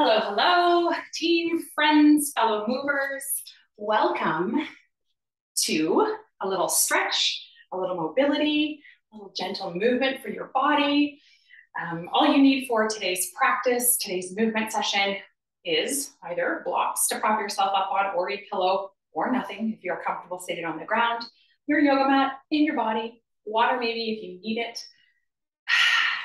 Hello, hello, team, friends, fellow movers. Welcome to a little stretch, a little mobility, a little gentle movement for your body. All you need for today's practice, today's movement session is either blocks to prop yourself up on or a pillow or nothing if you're comfortable sitting on the ground, your yoga mat in your body, water maybe if you need it.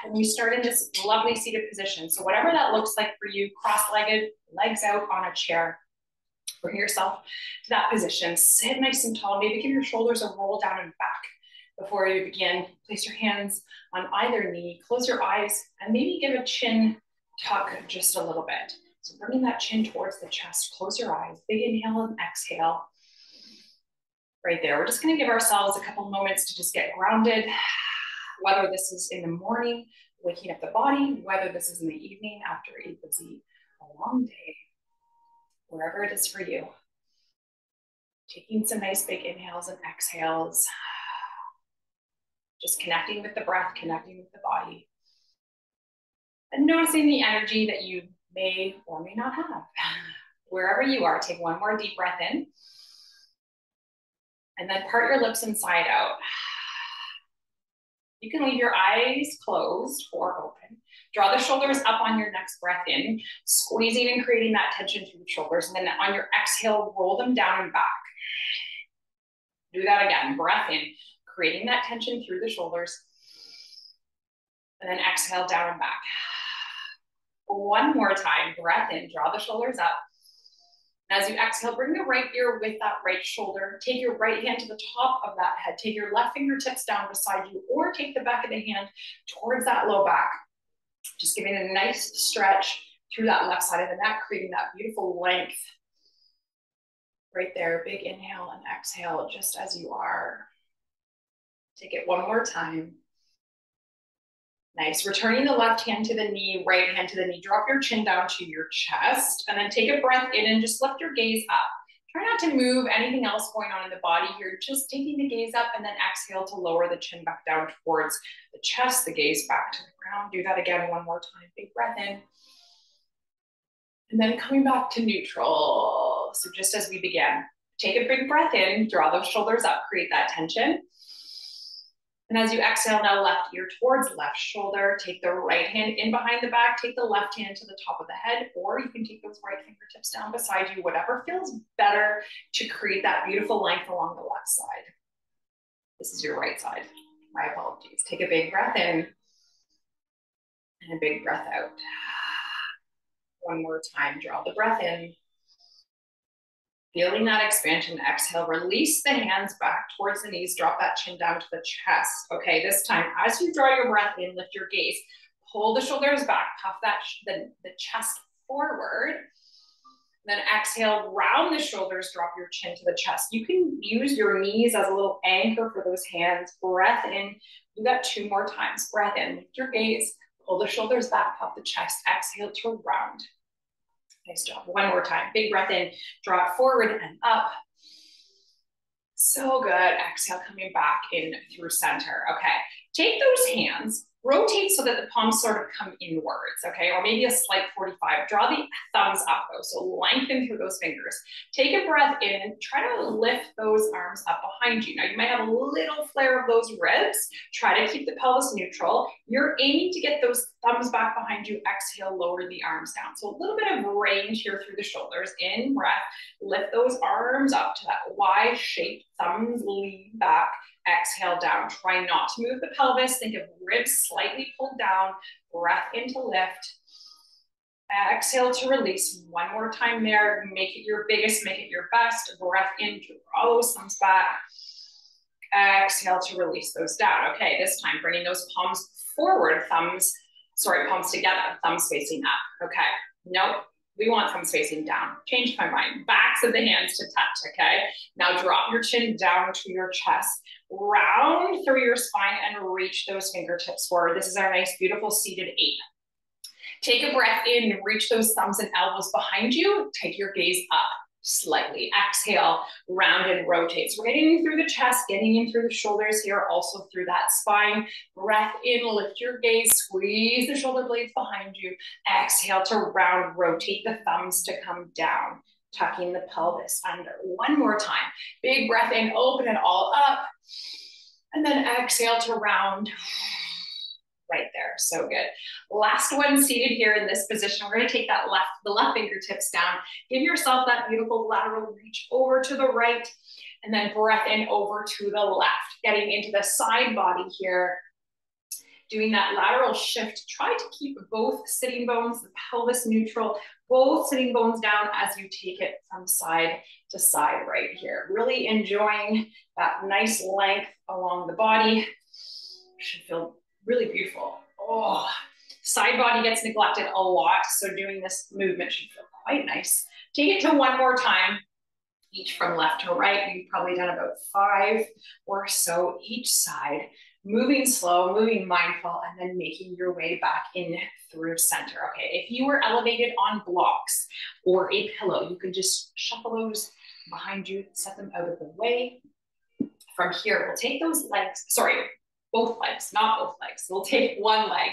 And you start in this lovely seated position. So whatever that looks like for you, cross-legged, legs out on a chair, bring yourself to that position. Sit nice and tall. Maybe give your shoulders a roll down and back before you begin. Place your hands on either knee, close your eyes, and maybe give a chin tuck just a little bit. So bringing that chin towards the chest, close your eyes, big inhale and exhale. Right there. We're just gonna give ourselves a couple moments to just get grounded. Whether this is in the morning, waking up the body, whether this is in the evening after a busy, long day, wherever it is for you. Taking some nice big inhales and exhales. Just connecting with the breath, connecting with the body. And noticing the energy that you may or may not have. Wherever you are, take one more deep breath in. And then part your lips inside out. You can leave your eyes closed or open. Draw the shoulders up on your next breath in, squeezing and creating that tension through the shoulders. And then on your exhale, roll them down and back. Do that again. Breath in, creating that tension through the shoulders. And then exhale down and back. One more time. Breath in, draw the shoulders up. As you exhale, bring the right ear with that right shoulder. Take your right hand to the top of that head. Take your left fingertips down beside you, or take the back of the hand towards that low back. Just giving a nice stretch through that left side of the neck, creating that beautiful length. Right there, big inhale and exhale, just as you are. Take it one more time. Nice. Returning the left hand to the knee, right hand to the knee. Drop your chin down to your chest, and then take a breath in and just lift your gaze up. Try not to move anything else going on in the body here. Just taking the gaze up and then exhale to lower the chin back down towards the chest, the gaze back to the ground. Do that again one more time. Big breath in. And then coming back to neutral. So just as we began, take a big breath in, draw those shoulders up, create that tension. And as you exhale, now left ear towards left shoulder. Take the right hand in behind the back. Take the left hand to the top of the head, or you can take those right fingertips down beside you, whatever feels better to create that beautiful length along the left side. This is your right side. My apologies. Take a big breath in and a big breath out. One more time. Draw the breath in. Feeling that expansion, exhale, release the hands back towards the knees, drop that chin down to the chest. Okay, this time, as you draw your breath in, lift your gaze, pull the shoulders back, puff the chest forward. Then exhale, round the shoulders, drop your chin to the chest. You can use your knees as a little anchor for those hands. Breath in, do that 2 more times. Breath in, lift your gaze, pull the shoulders back, puff the chest, exhale to round. Nice job. One more time. Big breath in, draw it forward and up. So good. Exhale, coming back in through center. Okay. Take those hands, rotate so that the palms sort of come inwards, okay? Or maybe a slight 45. Draw the thumbs up though, so lengthen through those fingers. Take a breath in and try to lift those arms up behind you. Now you might have a little flare of those ribs. Try to keep the pelvis neutral. You're aiming to get those thumbs back behind you. Exhale, lower the arms down. So a little bit of range here through the shoulders. In breath, lift those arms up to that Y shape. Thumbs lean back. Exhale down. Try not to move the pelvis. Think of ribs slightly pulled down. Breath in to lift. Exhale to release. One more time there. Make it your biggest, make it your best. Breath in to draw those thumbs back. Exhale to release those down. Okay, this time bringing those palms forward. Palms together. Thumbs facing up. Okay, nope. We want thumbs facing down. Changed my mind. Backs of the hands to touch, okay? Now drop your chin down to your chest. Round through your spine and reach those fingertips forward. This is our nice, beautiful seated 8. Take a breath in, reach those thumbs and elbows behind you. Take your gaze up. slightly. Exhale, round and rotate. So we're getting in through the chest, getting in through the shoulders here, also through that spine. Breath in, lift your gaze, squeeze the shoulder blades behind you. Exhale to round, rotate the thumbs to come down, tucking the pelvis under. One more time. Big breath in, open it all up. And then exhale to round. Right there, so good. Last one seated here in this position. We're gonna take the left fingertips down. Give yourself that beautiful lateral reach over to the right, and then breath in over to the left. Getting into the side body here. Doing that lateral shift. Try to keep both sitting bones, the pelvis neutral, both sitting bones down as you take it from side to side right here. Really enjoying that nice length along the body. Should feel really beautiful. Oh, side body gets neglected a lot, so doing this movement should feel quite nice. Take it to one more time, each from left to right. We've probably done about 5 or so each side. Moving slow, moving mindful, and then making your way back in through center. Okay, if you were elevated on blocks or a pillow, you can just shuffle those behind you, set them out of the way. From here, we'll take those legs, both legs, not both legs. We'll take one leg.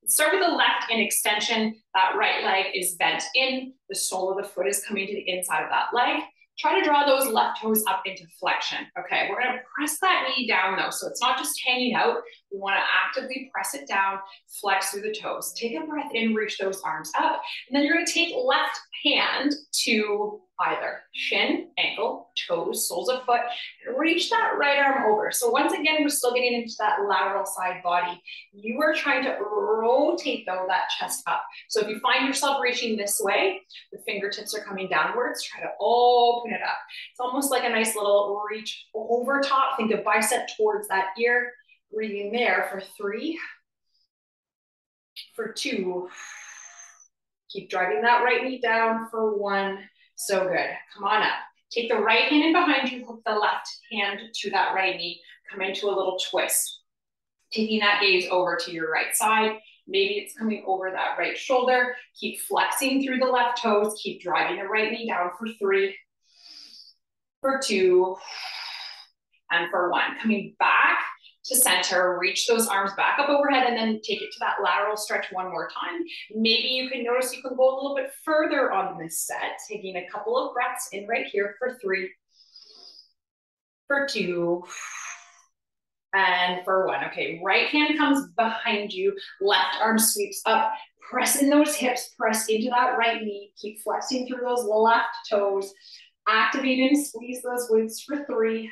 Start with the left in extension. That right leg is bent in. The sole of the foot is coming to the inside of that leg. Try to draw those left toes up into flexion. Okay, we're gonna press that knee down though, so it's not just hanging out. We wanna actively press it down, flex through the toes. Take a breath in, reach those arms up, and then you're gonna take left hand to either shin, ankle, toes, soles of foot, and reach that right arm over. So once again, we're still getting into that lateral side body. You are trying to rotate though that chest up. So if you find yourself reaching this way, the fingertips are coming downwards, try to open it up. It's almost like a nice little reach over top. Think of bicep towards that ear. Breathing there for 3, for 2. Keep driving that right knee down for 1. So good. Come on up. Take the right hand in behind you, hook the left hand to that right knee. Come into a little twist. Taking that gaze over to your right side. Maybe it's coming over that right shoulder. Keep flexing through the left toes. Keep driving the right knee down for 3, for 2, and for 1. Coming back to center, reach those arms back up overhead, and then take it to that lateral stretch one more time. Maybe you can notice you can go a little bit further on this set, taking a couple of breaths in right here for 3, for 2, and for 1. Okay, right hand comes behind you, left arm sweeps up, press in those hips, press into that right knee, keep flexing through those left toes, activate and squeeze those glutes for 3,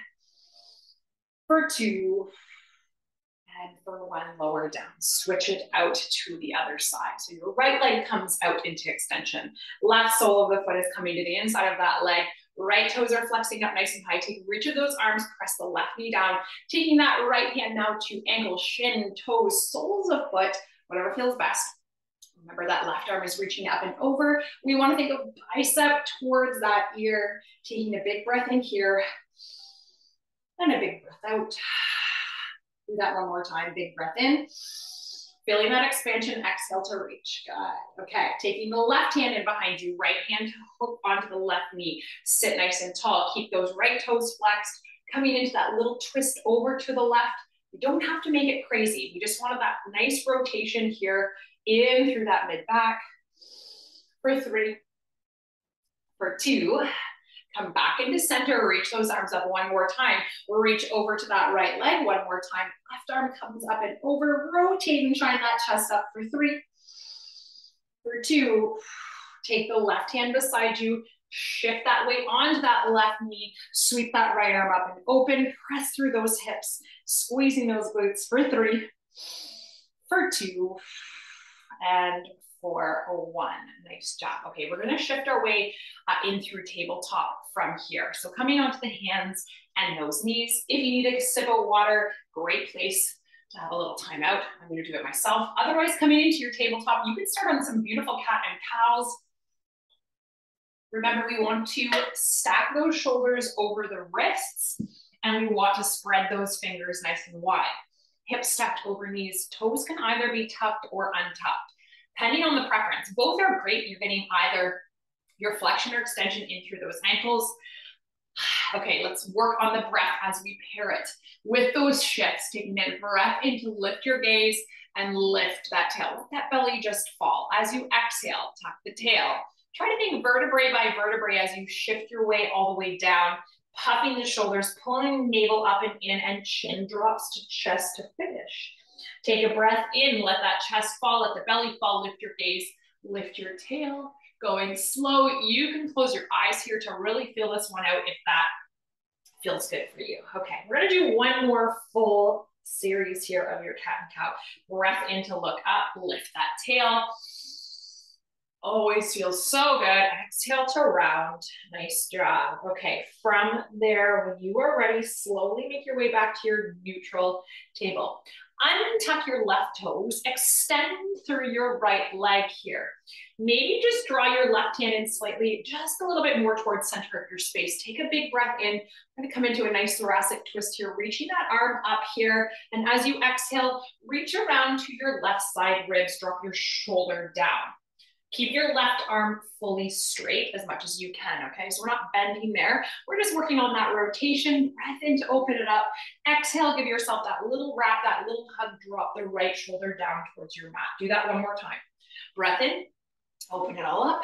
for 2, and for 1, lower down. Switch it out to the other side. So your right leg comes out into extension. Left sole of the foot is coming to the inside of that leg. Right toes are flexing up nice and high. Take reach of those arms, press the left knee down. Taking that right hand now to ankle, shin, toes, soles of foot, whatever feels best. Remember that left arm is reaching up and over. We want to think of bicep towards that ear. Taking a big breath in here, and a big breath out. Do that one more time. Big breath in. Feeling that expansion, exhale to reach. Good. Okay, taking the left hand in behind you, right hand hook onto the left knee. Sit nice and tall. Keep those right toes flexed. Coming into that little twist over to the left. You don't have to make it crazy. We just wanted that nice rotation here in through that mid back. For 3, for 2. Come back into center, reach those arms up one more time. We'll reach over to that right leg one more time. Left arm comes up and over, rotate and shine that chest up for 3, for 2. Take the left hand beside you, shift that weight onto that left knee, sweep that right arm up and open, press through those hips, squeezing those glutes for 3, for 2, and for 1. Nice job. Okay, we're gonna shift our way in through tabletop from here. So coming onto the hands and those knees. If you need a sip of water, great place to have a little time out. I'm gonna do it myself. Otherwise, coming into your tabletop, you can start on some beautiful cat and cows. Remember, we want to stack those shoulders over the wrists, and we want to spread those fingers nice and wide. Hips stacked over knees. Toes can either be tucked or untucked, depending on the preference. Both are great. You're getting either your flexion or extension in through those ankles. Okay, let's work on the breath as we pair it with those shifts, taking a breath in to lift your gaze and lift that tail. Let that belly just fall. As you exhale, tuck the tail. Try to think vertebrae by vertebrae as you shift your way all the way down, puffing the shoulders, pulling navel up and in, and chin drops to chest to finish. Take a breath in, let that chest fall, let the belly fall, lift your gaze, lift your tail. Going slow, you can close your eyes here to really feel this one out if that feels good for you. Okay, we're gonna do one more full series here of your cat and cow. Breath in to look up, lift that tail. Always feels so good. Exhale to round. Nice job. Okay, from there, when you are ready, slowly make your way back to your neutral table. Untuck your left toes, extend through your right leg here. Maybe just draw your left hand in slightly, just a little bit more towards center of your space. Take a big breath in. I'm gonna come into a nice thoracic twist here, reaching that arm up here. And as you exhale, reach around to your left side ribs, drop your shoulder down. Keep your left arm fully straight as much as you can, okay? So we're not bending there. We're just working on that rotation. Breath in to open it up. Exhale, give yourself that little wrap, that little hug, drop the right shoulder down towards your mat. Do that one more time. Breath in, open it all up.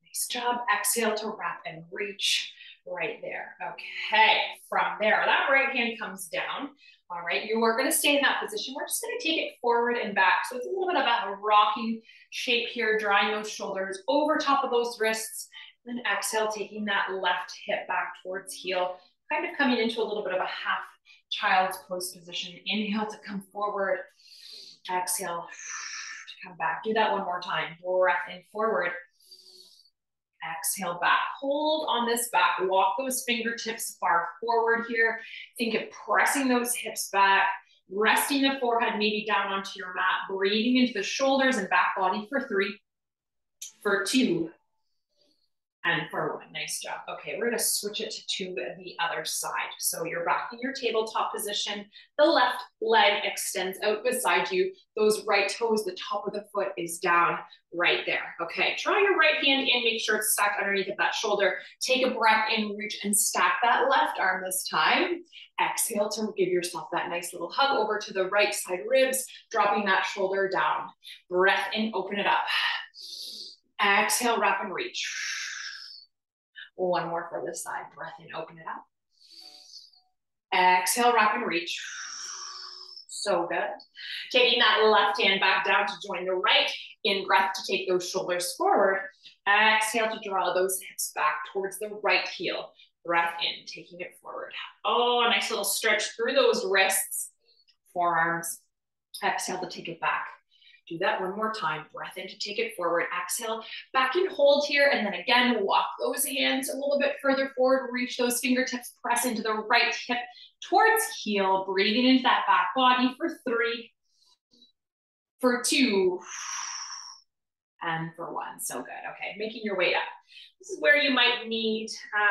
Nice job. Exhale to wrap and reach right there. Okay, from there, that right hand comes down. All right, you are gonna stay in that position. We're just gonna take it forward and back. So it's a little bit of a rocking shape here, drawing those shoulders over top of those wrists. Then exhale, taking that left hip back towards heel, kind of coming into a little bit of a half child's pose position. Inhale to come forward. Exhale to come back. Do that one more time. Breath in forward. Exhale back. Hold on this back. Walk those fingertips far forward here. Think of pressing those hips back, resting the forehead maybe down onto your mat, breathing into the shoulders and back body for 3, for 2, and for 1. Nice job. Okay, we're gonna switch it to the other side. So you're back in your tabletop position. The left leg extends out beside you. Those right toes, the top of the foot is down right there. Okay, draw your right hand in, make sure it's stacked underneath of that shoulder. Take a breath in, reach and stack that left arm this time. Exhale to give yourself that nice little hug over to the right side ribs, dropping that shoulder down. Breath in, open it up. Exhale, wrap and reach. One more for this side. Breath in, open it up. Exhale, wrap and reach. So good. Taking that left hand back down to join the right. In breath to take those shoulders forward. Exhale to draw those hips back towards the right heel. Breath in, taking it forward. Oh, a nice little stretch through those wrists, forearms. Exhale to take it back. Do that one more time. Breath in to take it forward. Exhale, back and hold here. And then again, walk those hands a little bit further forward. Reach those fingertips, press into the right hip towards heel. Breathing into that back body for 3, for 2, and for 1. So good. Okay, making your way up. This is where you might need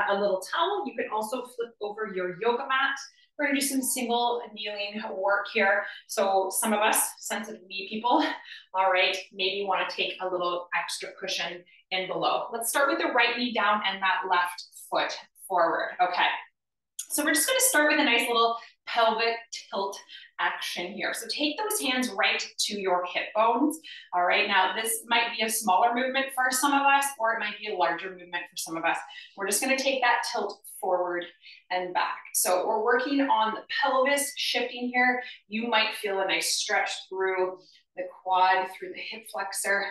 a little towel. You can also flip over your yoga mat. We're gonna do some single kneeling work here. So some of us, sensitive knee people, all right, maybe wanna take a little extra cushion in below. Let's start with the right knee down and that left foot forward, okay. So we're just gonna start with a nice little pelvic tilt action here. So take those hands right to your hip bones. All right, now this might be a smaller movement for some of us, or it might be a larger movement for some of us. We're just gonna take that tilt forward and back. So we're working on the pelvis shifting here. You might feel a nice stretch through the quad, through the hip flexor,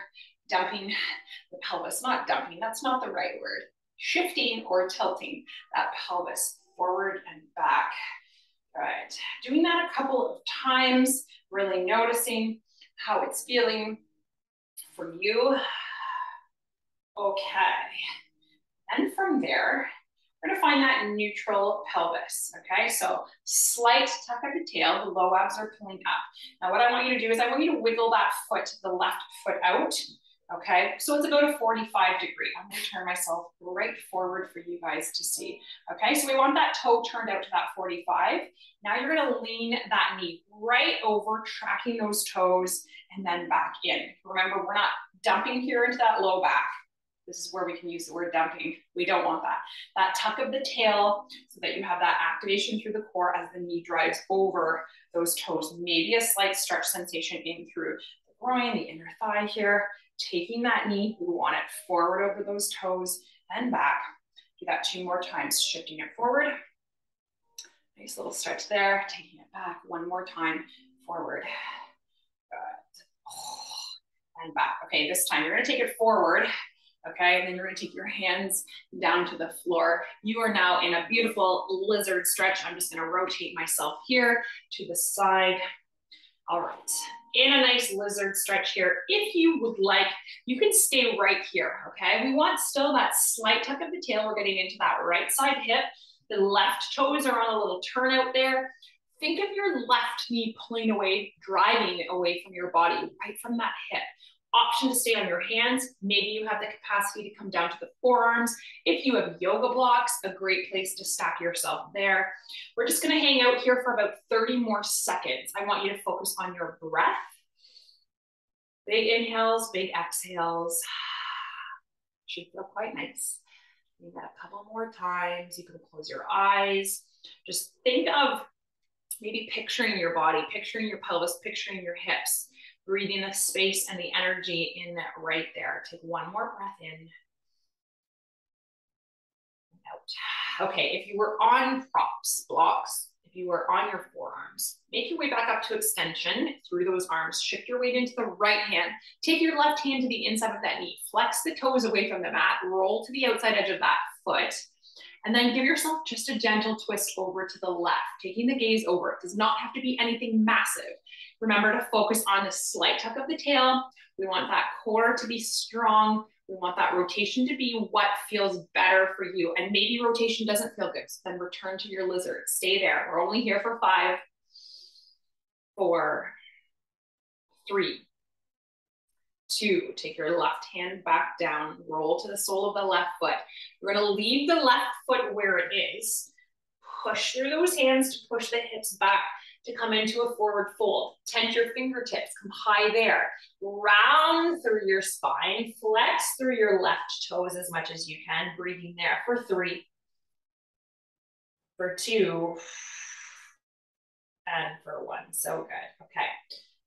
dumping the pelvis, not dumping, that's not the right word. Shifting or tilting that pelvis forward and back. All right, doing that a couple of times, really noticing how it's feeling for you. Okay, and from there, we're gonna find that neutral pelvis, okay? So slight tuck of the tail, the low abs are pulling up. Now what I want you to do is I want you to wiggle that foot, the left foot out, okay? So it's about a 45 degree. I'm gonna turn myself right forward for you guys to see, okay? So we want that toe turned out to that 45. Now you're gonna lean that knee right over, tracking those toes, and then back in. Remember, we're not dumping here into that low back. This is where we can use the word dumping. We don't want that. That tuck of the tail so that you have that activation through the core as the knee drives over those toes. Maybe a slight stretch sensation in through the groin, the inner thigh here. Taking that knee, we want it forward over those toes and back. Do that 2 more times, shifting it forward. Nice little stretch there, taking it back 1 more time, forward. Good. And back. Okay, this time you're gonna take it forward. Okay, and then you're gonna take your hands down to the floor. You are now in a beautiful lizard stretch. I'm just gonna rotate myself here to the side. All right, in a nice lizard stretch here. If you would like, you can stay right here, okay? We want still that slight tuck of the tail. We're getting into that right side hip. The left toes are on a little turnout there. Think of your left knee pulling away, driving away from your body, right from that hip. Option to stay on your hands. Maybe you have the capacity to come down to the forearms. If you have yoga blocks, a great place to stack yourself there. We're just gonna hang out here for about 30 more seconds. I want you to focus on your breath. Big inhales, big exhales. Should feel quite nice. Do that a couple more times. You can close your eyes. Just think of maybe picturing your body, picturing your pelvis, picturing your hips. Breathing the space and the energy in right there. Take 1 more breath in and out. Okay, if you were on props, blocks, if you were on your forearms, make your way back up to extension through those arms. Shift your weight into the right hand. Take your left hand to the inside of that knee. Flex the toes away from the mat. Roll to the outside edge of that foot. And then give yourself just a gentle twist over to the left, taking the gaze over. It does not have to be anything massive. Remember to focus on the slight tuck of the tail. We want that core to be strong. We want that rotation to be what feels better for you. And maybe rotation doesn't feel good, so then return to your lizard. Stay there. We're only here for 5, 4, 3, 2. Take your left hand back down. Roll to the sole of the left foot. You're going to leave the left foot where it is. Push through those hands to push the hips back to come into a forward fold. Tent your fingertips, come high there. Round through your spine, flex through your left toes as much as you can. Breathing there for 3, for 2, and for 1. So good. Okay,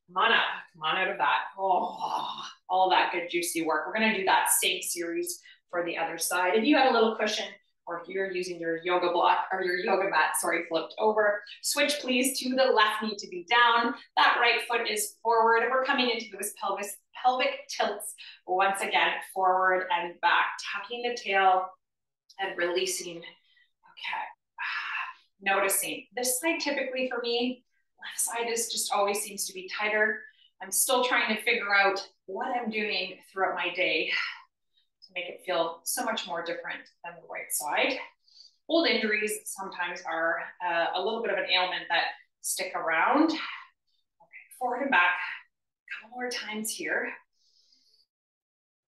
come on up, come on out of that. Oh, all that good juicy work. We're gonna do that same series for the other side. If you had a little cushion, or if you're using your yoga block or your yoga mat, sorry, flipped over, switch please to the left knee to be down. That right foot is forward. We're coming into those pelvic tilts once again, forward and back, tucking the tail and releasing. Okay, noticing. This side typically for me, left side is just always seems to be tighter. I'm still trying to figure out what I'm doing throughout my day to make it feel so much more different than the right side. Old injuries sometimes are a little bit of an ailment that stick around. Okay, forward and back, a couple more times here.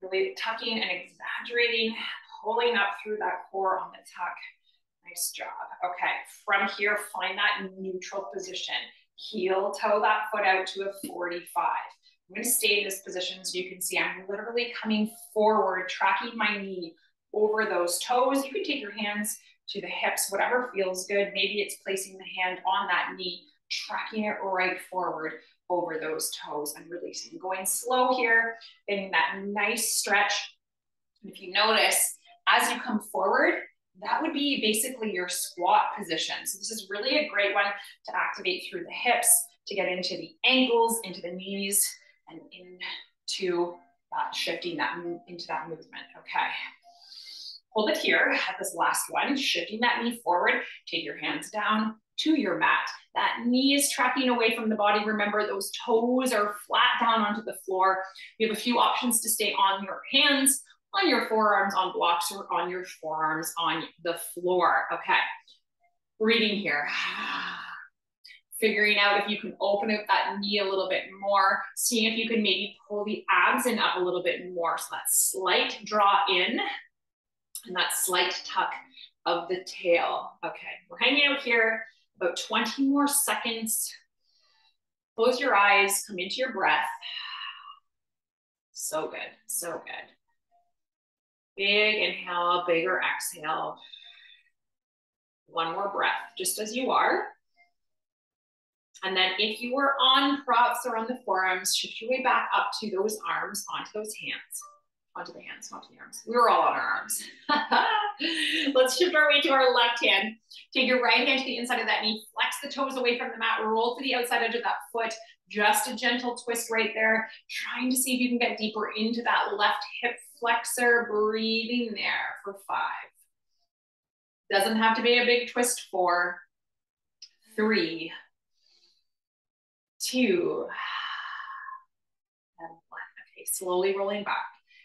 Really tucking and exaggerating, pulling up through that core on the tuck. Nice job. Okay, from here, find that neutral position. Heel toe that foot out to a 45. I'm going to stay in this position so you can see I'm literally coming forward, tracking my knee over those toes. You can take your hands to the hips, whatever feels good. Maybe it's placing the hand on that knee, tracking it right forward over those toes and releasing. Going slow here, getting that nice stretch. And if you notice, as you come forward, that would be basically your squat position. So this is really a great one to activate through the hips, to get into the ankles, into the knees, and into that shifting that into that movement. Okay. Hold it here at this last one, shifting that knee forward. Take your hands down to your mat. That knee is tracking away from the body. Remember, those toes are flat down onto the floor. You have a few options to stay on your hands, on your forearms, on blocks, or on your forearms on the floor. Okay, breathing here. Figuring out if you can open up that knee a little bit more, seeing if you can maybe pull the abs in up a little bit more. So that slight draw in and that slight tuck of the tail. Okay, we're hanging out here about 20 more seconds. Close your eyes, come into your breath. So good, so good. Big inhale, bigger exhale. One more breath, just as you are. And then if you were on props or on the forearms, shift your way back up to those arms, onto those hands, onto the hands, onto the arms. We were all on our arms. Let's shift our way to our left hand. Take your right hand to the inside of that knee, flex the toes away from the mat, roll to the outside edge of that foot. Just a gentle twist right there. Trying to see if you can get deeper into that left hip flexor, breathing there for 5. Doesn't have to be a big twist. 4, 3, 2, and 1. Okay, slowly rolling back.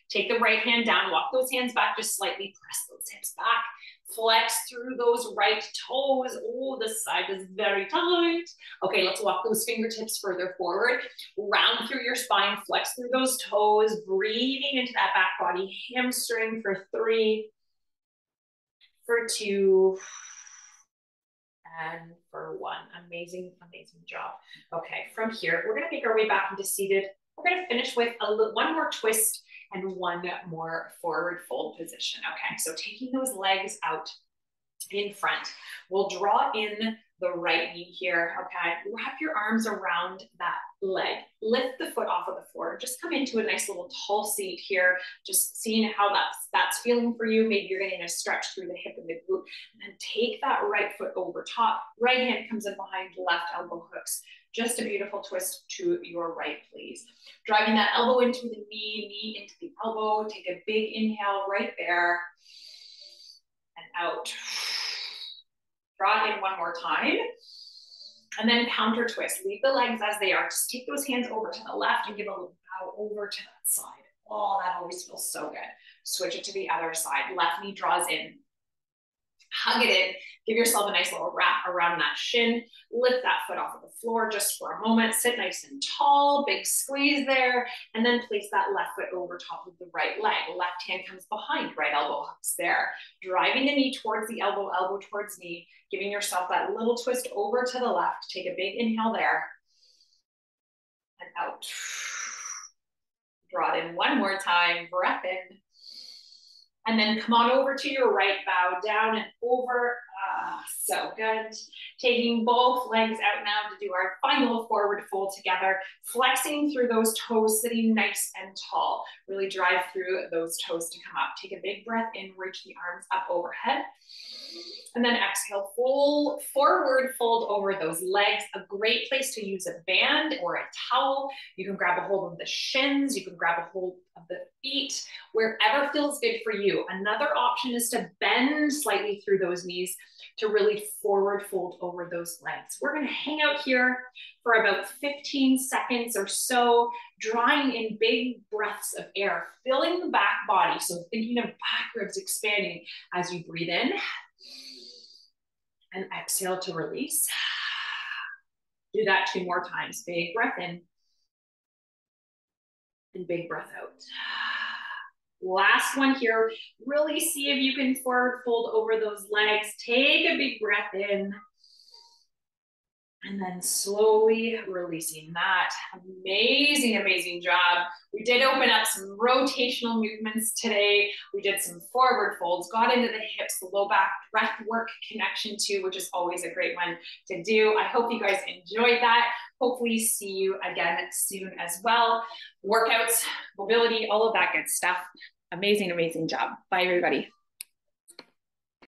Take the right hand down, walk those hands back just slightly, press those hips back, flex through those right toes. Oh, this side is very tight. Okay, let's walk those fingertips further forward, round through your spine, flex through those toes, breathing into that back body, hamstring for 3, for 2, and for 1. Amazing, amazing job. Okay, from here, we're gonna make our way back into seated. We're gonna finish with one more twist and one more forward fold position. Okay, so taking those legs out in front, we'll draw in the right knee here. Okay, wrap your arms around that leg, lift the foot off of the floor, just come into a nice little tall seat here, just seeing how that's feeling for you. Maybe you're getting a stretch through the hip and the glute, and then take that right foot over top, right hand comes in behind, left elbow hooks. Just a beautiful twist to your right, please. Driving that elbow into the knee, knee into the elbow. Take a big inhale right there and out. Draw in one more time. And then counter twist. Leave the legs as they are. Just take those hands over to the left and give a little bow over to that side. Oh, that always feels so good. Switch it to the other side. Left knee draws in. Hug it in, give yourself a nice little wrap around that shin, lift that foot off of the floor just for a moment, sit nice and tall, big squeeze there, and then place that left foot over top of the right leg. Left hand comes behind, right elbow hooks there. Driving the knee towards the elbow, elbow towards knee, giving yourself that little twist over to the left. Take a big inhale there, and out. Draw it in one more time, breath in. And then come on over to your right, bow down and over. So good. Taking both legs out now to do our final forward fold together, flexing through those toes, sitting nice and tall. Really drive through those toes to come up. Take a big breath in, reach the arms up overhead. And then exhale, full forward fold over those legs. A great place to use a band or a towel. You can grab a hold of the shins. You can grab a hold of the feet, wherever feels good for you. Another option is to bend slightly through those knees to really forward fold over those legs. We're gonna hang out here for about 15 seconds or so, drawing in big breaths of air, filling the back body. So thinking of back ribs expanding as you breathe in. And exhale to release. Do that 2 more times. Big breath in. And big breath out. Last one here. Really see if you can forward fold over those legs. Take a big breath in. And then slowly releasing that. Amazing, amazing job. We did open up some rotational movements today. We did some forward folds, got into the hips, the low back breath work connection too, which is always a great one to do. I hope you guys enjoyed that. Hopefully see you again soon as well. Workouts, mobility, all of that good stuff. Amazing, amazing job. Bye, everybody.